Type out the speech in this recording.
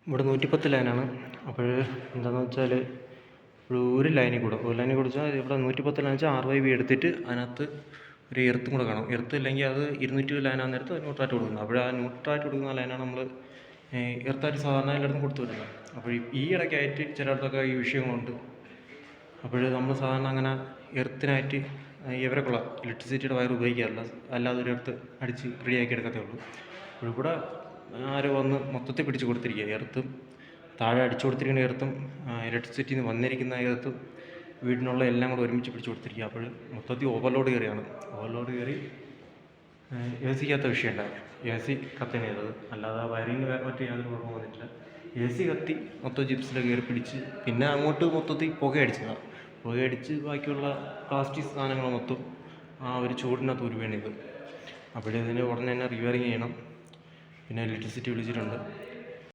ഇവിടെ 110 ലൈനാണ്. അപ്പോൾ എന്താണെന്ന് വെച്ചാൽ ഒരു ലൈനിൽ കൂടെ വെച്ചാൽ ഇവിടെ 110 ലൈൻ വെച്ചാൽ RYB എടുത്തിട്ട് അതിനകത്ത് ഒരു എർത്തും കൂടെ കാണും. എർത്ത് ഇല്ലെങ്കിൽ അത് 220 ലൈനാകുന്ന നേരത്ത് ന്യൂട്രായിട്ട് കൊടുക്കുന്നത്. അപ്പോൾ ആ ന്യൂട്രായിട്ട് കൊടുക്കുന്ന ലൈനാണ് നമ്മൾ എർത്തായിട്ട് സാധാരണ എല്ലായിടത്തും കൊടുത്തു വരുന്നത്. അപ്പോൾ ഈ ഇടയ്ക്കായിട്ട് ചിലയിടത്തൊക്കെ ഈ വിഷയങ്ങളുണ്ട്. അപ്പോൾ നമ്മൾ സാധാരണ അങ്ങനെ എർത്തിനായിട്ട് ഇവരൊക്കെയുള്ള ഇലക്ട്രിസിറ്റിയുടെ വയർ ഉപയോഗിക്കാറില്ല. അല്ലാതെ ഒരു എർത്ത് അടിച്ച് റെഡിയാക്കി എടുക്കത്തേ ഉള്ളൂ. അപ്പോൾ ഇവിടെ ആരോ വന്ന് മൊത്തത്തിൽ പിടിച്ച് കൊടുത്തിരിക്കുക. എർത്തും താഴെ അടിച്ചു കൊടുത്തിരിക്കുന്ന എർത്തും ഇലക്ട്രിസിറ്റിയിൽ നിന്ന് വന്നിരിക്കുന്ന എർത്തും വീടിനുള്ള എല്ലാം കൂടെ ഒരുമിച്ച് പിടിച്ച് കൊടുത്തിരിക്കുക. അപ്പോൾ മൊത്തത്തിൽ ഓവർലോഡ് കയറിയാണ്. ഓവർലോഡ് കയറി AC കത്ത വിഷയം ഉണ്ടായി. AC കത്തയാണ് ചെയ്തത്, അല്ലാതെ വയറിങ് മറ്റു യാതൊരു കുഴപ്പവും വന്നിട്ടില്ല. AC കത്തി മൊത്തം ജിപ്സിൽ കയറി പിടിച്ച് പിന്നെ അങ്ങോട്ട് മൊത്തത്തിൽ പുകയടിച്ചതാണ്. പുകയടിച്ച് ബാക്കിയുള്ള പ്ലാസ്റ്റിക് സാധനങ്ങൾ മൊത്തം ആ ഒരു ചൂടിനകത്ത് ഉരുവേണ്ടത്. അപ്പോഴതിന് ഉടനെ തന്നെ റിവയറിങ് ചെയ്യണം. പിന്നെ ഇലക്ട്രിസിറ്റി വിളിച്ചിട്ടുണ്ട്.